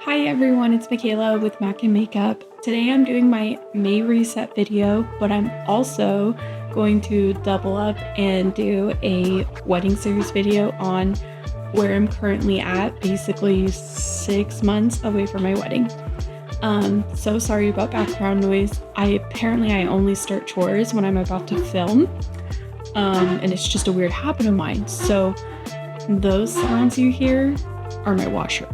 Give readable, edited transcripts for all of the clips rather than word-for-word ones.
Hi everyone, it's Makaliah with Mak and Makeup. Today I'm doing my May reset video, but I'm also going to double up and do a wedding series video on where I'm currently at, basically 6 months away from my wedding. So sorry about background noise. I only start chores when I'm about to film, and it's just a weird habit of mine. So those sounds you hear are my washer.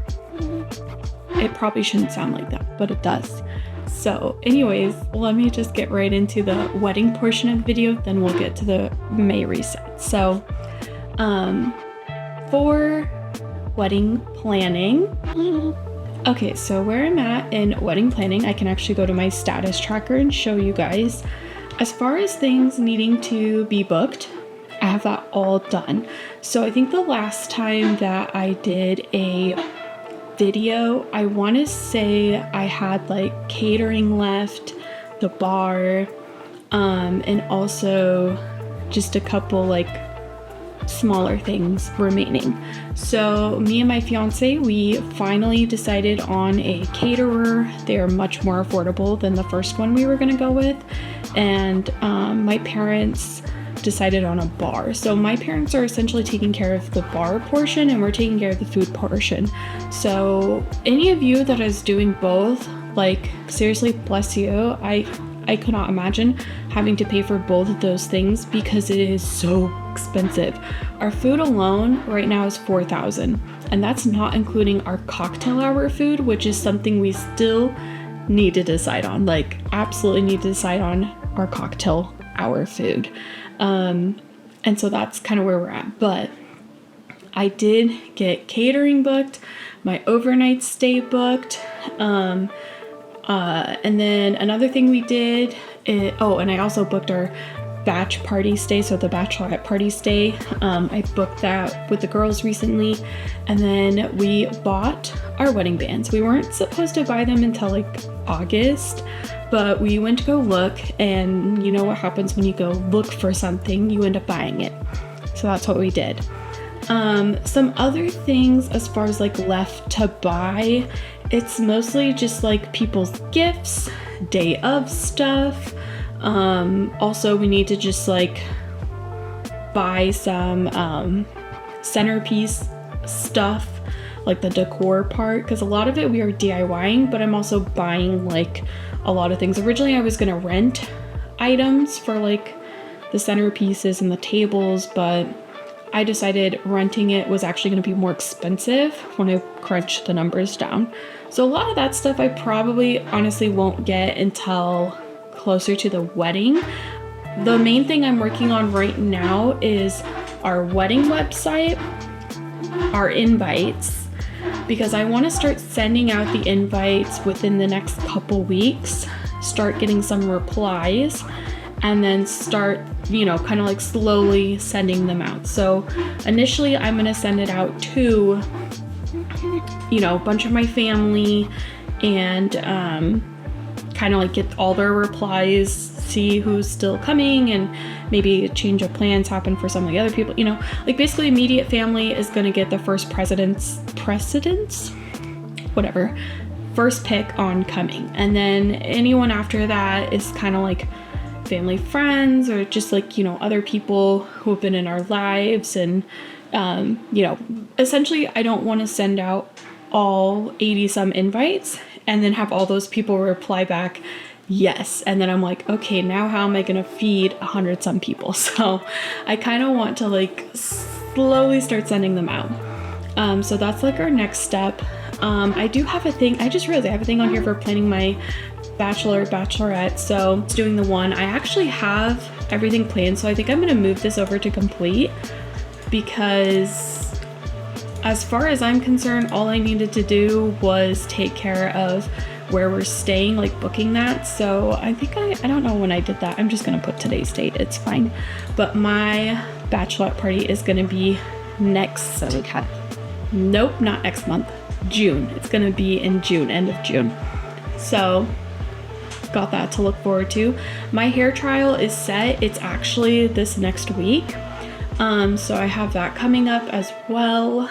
It probably shouldn't sound like that, but it does. So anyways, let me just get right into the wedding portion of the video, then we'll get to the May reset. So for wedding planning, okay, so where I'm at in wedding planning, I can actually go to my status tracker and show you guys. As far as things needing to be booked, I have that all done. So I think the last time that I did a video, I want to say I had like catering left, the bar, and also just a couple like smaller things remaining. So me and my fiance, we finally decided on a caterer. They're much more affordable than the first one we were going to go with, and my parents decided on a bar. So my parents are essentially taking care of the bar portion and we're taking care of the food portion. So any of you that is doing both, like seriously, bless you. I could not imagine having to pay for both of those things because it is so expensive. Our food alone right now is $4,000, and that's not including our cocktail hour food, which is something we still need to decide on. Like absolutely need to decide on our cocktail hour food. And so that's kind of where we're at, but I did get catering booked, my overnight stay booked, and then another thing we did, and I also booked our batch party stay, so the bachelorette party stay. I booked that with the girls recently, and then we bought our wedding bands. We weren't supposed to buy them until like August, but we went to go look, and you know what happens when you go look for something, you end up buying it. So that's what we did. Some other things as far as like left to buy, it's mostly just like people's gifts, day of stuff. Also we need to just like buy some centerpiece stuff, like the decor part, because a lot of it we are DIYing, but I'm also buying like a lot of things. Originally I was gonna rent items for like the centerpieces and the tables, but I decided renting it was actually going to be more expensive when I crunched the numbers down. So a lot of that stuff I probably honestly won't get until closer to the wedding. The main thing I'm working on right now is our wedding website, our invites, because I want to start sending out the invites within the next couple weeks, start getting some replies, and then start, kind of like slowly sending them out. So initially I'm going to send it out to, a bunch of my family and kind of like get all their replies, see who's still coming, and maybe a change of plans happen for some of the other people. Like basically immediate family is going to get the first first pick on coming. And then anyone after that is kind of like family, friends, or just like, other people who have been in our lives. And, essentially I don't want to send out all 80 some invites and then have all those people reply back yes. And then I'm like, okay, now how am I going to feed 100 some people? So I kind of want to like slowly start sending them out. So that's like our next step. I do have a thing. I just realized I have a thing on here for planning my bachelorette. So it's doing the one. I actually have everything planned. So I think I'm going to move this over to complete, because as far as I'm concerned, all I needed to do was take care of where we're staying, like booking that. So I think I don't know when I did that. I'm just going to put today's date. It's fine. But my bachelorette party is going to be next. Nope, not next month. June. It's going to be in June, end of June. So got that to look forward to. My hair trial is set. It's actually this next week. So I have that coming up as well.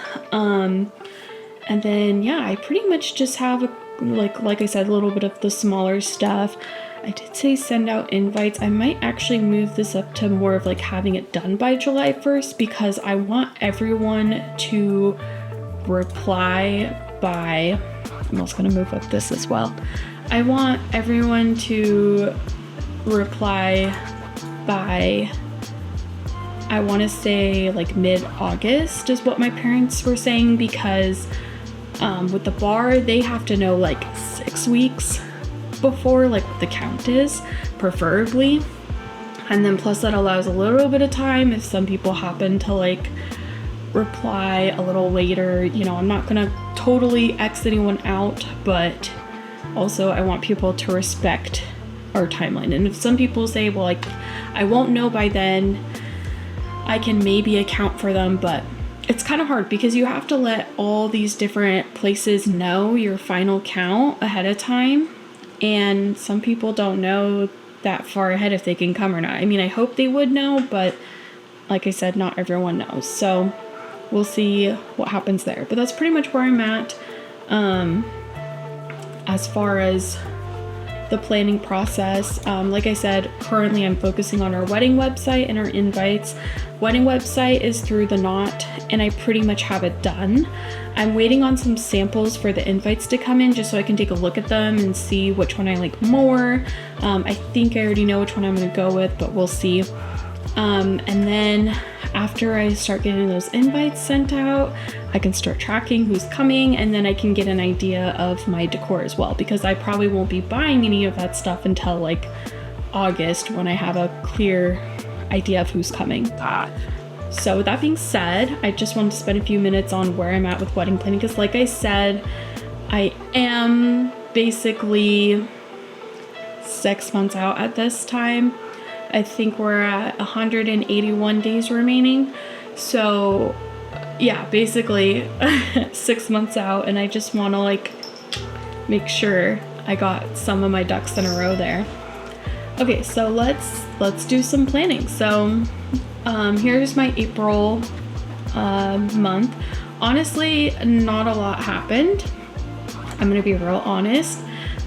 And then, yeah, I pretty much just have, like I said, a little bit of the smaller stuff. I did say send out invites. I might actually move this up to more of like having it done by July 1st because I want everyone to reply by, I'm also going to move up this as well. I want everyone to reply by, I want to say like mid-August is what my parents were saying, because with the bar, they have to know like 6 weeks before, like what the count is, preferably. And then plus that allows a little bit of time if some people happen to like reply a little later. You know, I'm not gonna totally X anyone out, but also I want people to respect our timeline. And if some people say, well, like I won't know by then, I can maybe account for them, but it's kind of hard because you have to let all these different places know your final count ahead of time. And some people don't know that far ahead if they can come or not. I mean, I hope they would know, but like I said, not everyone knows. So we'll see what happens there. But that's pretty much where I'm at as far as the planning process. Like I said, currently I'm focusing on our wedding website and our invites. Wedding website is through The Knot, and I pretty much have it done. I'm waiting on some samples for the invites to come in just so I can take a look at them and see which one I like more. I think I already know which one I'm going to go with, but we'll see. And then after I start getting those invites sent out, I can start tracking who's coming, and then I can get an idea of my decor as well, because I probably won't be buying any of that stuff until like August when I have a clear idea of who's coming. So with that being said, I just wanted to spend a few minutes on where I'm at with wedding planning, because like I said, I am basically 6 months out at this time. I think we're at 181 days remaining. So yeah, basically 6 months out, and I just want to like make sure I got some of my ducks in a row there. Okay, so let's do some planning. So here's my April month. Honestly, not a lot happened. I'm gonna be real honest.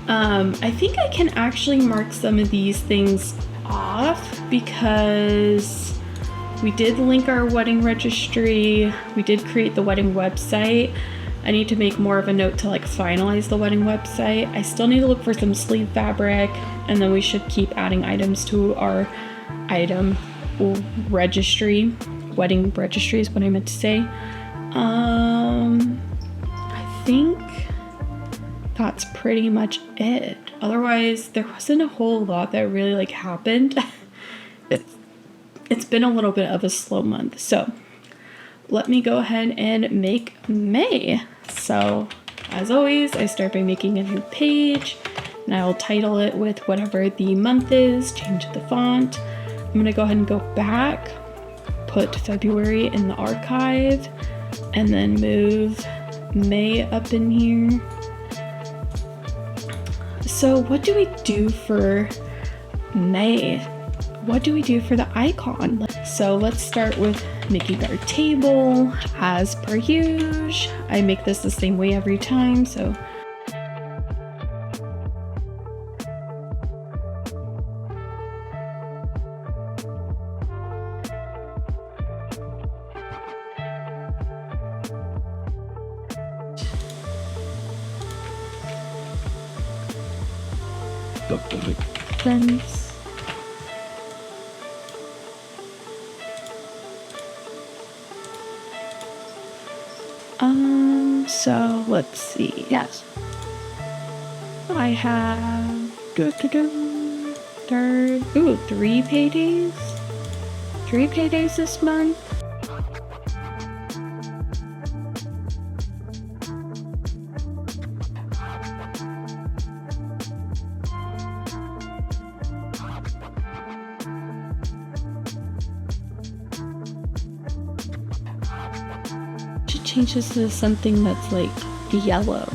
I think I can actually mark some of these things off because we did link our wedding registry. We did create the wedding website. I need to make more of a note to like finalize the wedding website. I still need to look for some sleeve fabric, and then we should keep adding items to our item registry. Wedding registry is what I meant to say. I think that's pretty much it. Otherwise, there wasn't a whole lot that really like happened. It's been a little bit of a slow month. So let me go ahead and make May. So as always, I start by making a new page, and I'll title it with whatever the month is, change the font. I'm gonna go ahead and go back, put February in the archive, and then move May up in here. So what do we do for May? What do we do for the icon? So let's start with making our table as per usual. I make this the same way every time, so friends. So let's see. Yes. I have 3 paydays. 3 paydays this month. Change this to something that's like yellow.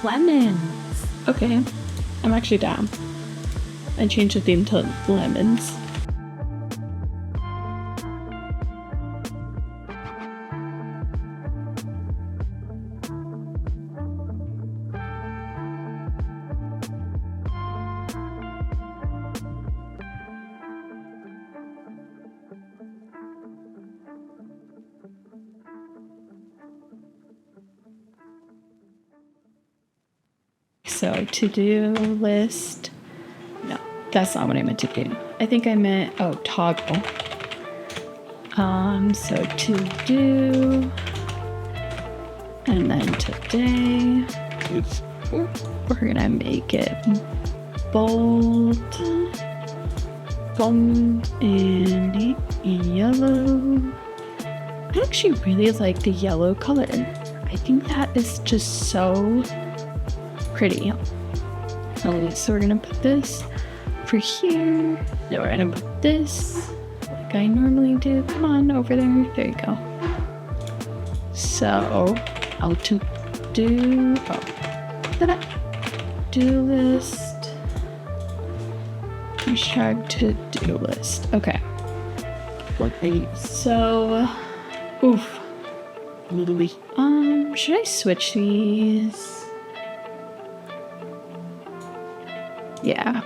Lemons. Okay, I'm actually down. I changed the theme to lemons. so to-do list. No, that's not what I meant to do. I think I meant, oh, toggle. So to do, and then today, we're gonna make it bold, and yellow. I actually really like the yellow color. I think that is just so pretty. Okay, so we're gonna put this for here. Then we're gonna put this like I normally do. Come on, over there. There you go. So, I'll do list. Hashtag to-do list. Okay. So, oof. Should I switch these? Yeah.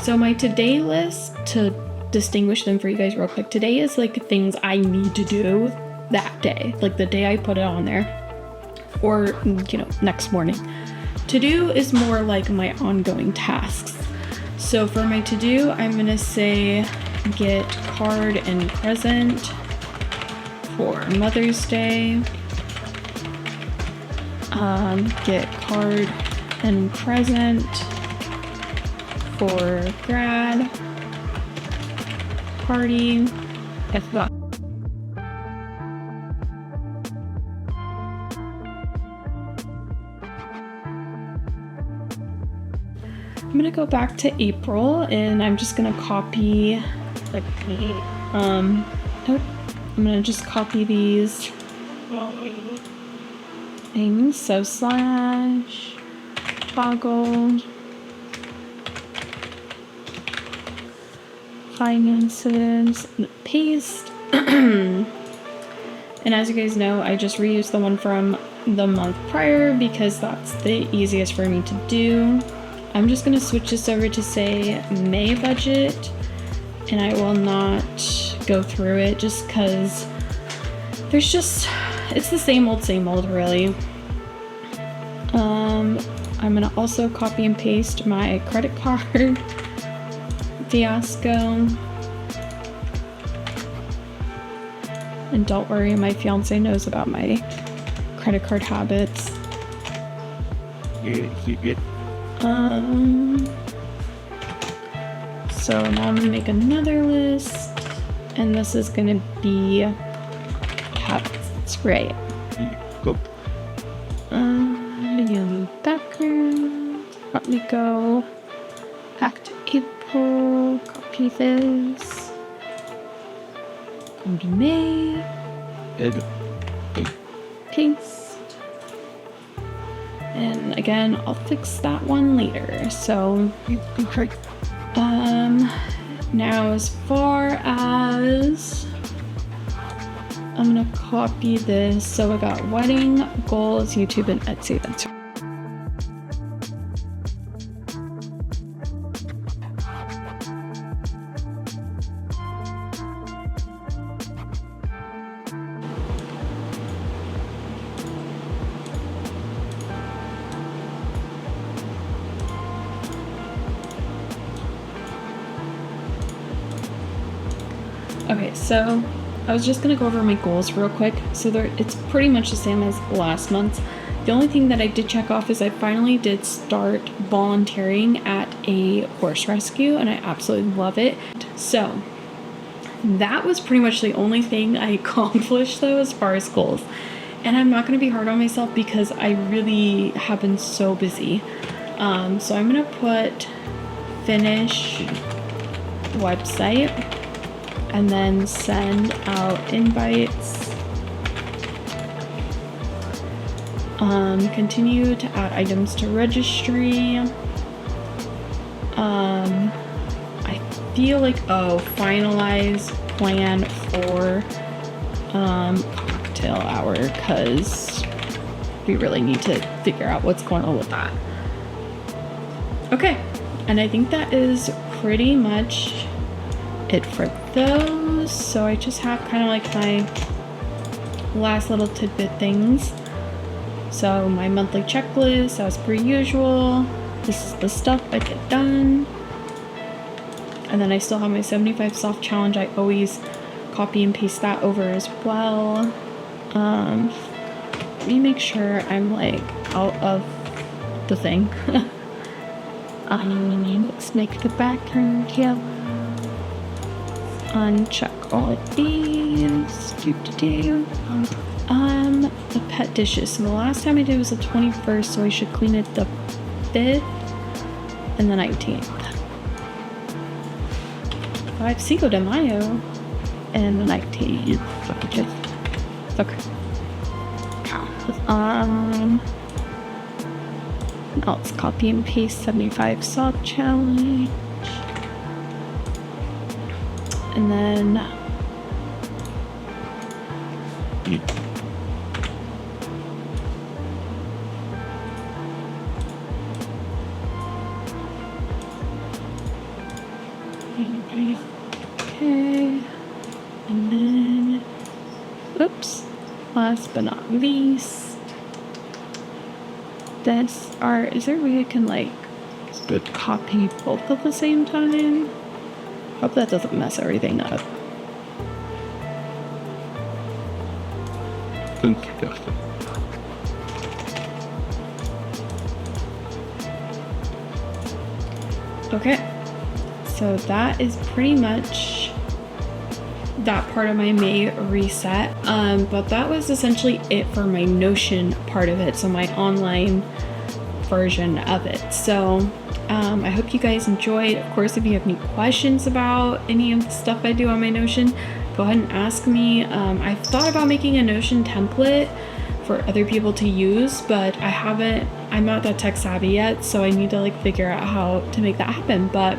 So my today list, to distinguish them for you guys real quick, today is like things I need to do that day, like the day I put it on there, or next morning. To do is more like my ongoing tasks. So for my to do, I'm gonna say get card and present for Mother's Day. Get card and present for grad party. If not, I'm gonna go back to April, and I'm just gonna copy I'm gonna just copy these things. So slash toggle finances, paste. And as you guys know, I just reused the one from the month prior because that's the easiest for me to do. I'm just gonna switch this over to say May budget, and I will not go through it just because it's the same old really. I'm gonna also copy and paste my credit card fiasco. And don't worry, my fiance knows about my credit card habits. So now I'm gonna make another list, and this is gonna be habits, right? Yellow background. Let me go back to April. Copy this. Go to May. Paste. And again, I'll fix that one later. So, now as far as I'm gonna copy this. So I got wedding, goals, YouTube, and Etsy. That's right. Okay, so I was just gonna go over my goals real quick. So it's pretty much the same as last month. The only thing that I did check off is I finally did start volunteering at a horse rescue, and I absolutely love it. So that was pretty much the only thing I accomplished though as far as goals. And I'm not gonna be hard on myself because I really have been so busy. So I'm gonna put finish website and then send out invites. Continue to add items to registry. I feel like, finalize plan for cocktail hour, because we really need to figure out what's going on with that. Okay, and I think that is pretty much it for those. So I just have kind of like my last little tidbit things. So my monthly checklist, as per usual, this is the stuff I get done. And then I still have my 75 soft challenge. I always copy and paste that over as well. Let me make sure I'm like out of the thing. Let's make the background here. Uncheck all of these. The pet dishes. So the last time I did was the 21st, so I should clean it the 5th and the 19th. 5 Cinco de Mayo and the 19th. Okay. Now let's copy and paste 75 soft challenge. And then okay, and then oops, last but not least, is there a way I can like copy both at the same time? Hope that doesn't mess everything up. Okay, so that is pretty much that part of my May reset. But that was essentially it for my Notion part of it, so my online version of it. So I hope you guys enjoyed. Of course, if you have any questions about any of the stuff I do on my Notion, go ahead and ask me. I've thought about making a Notion template for other people to use, but I'm not that tech savvy yet, so I need to like figure out how to make that happen. But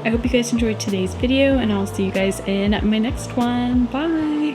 I hope you guys enjoyed today's video, and I'll see you guys in my next one. Bye!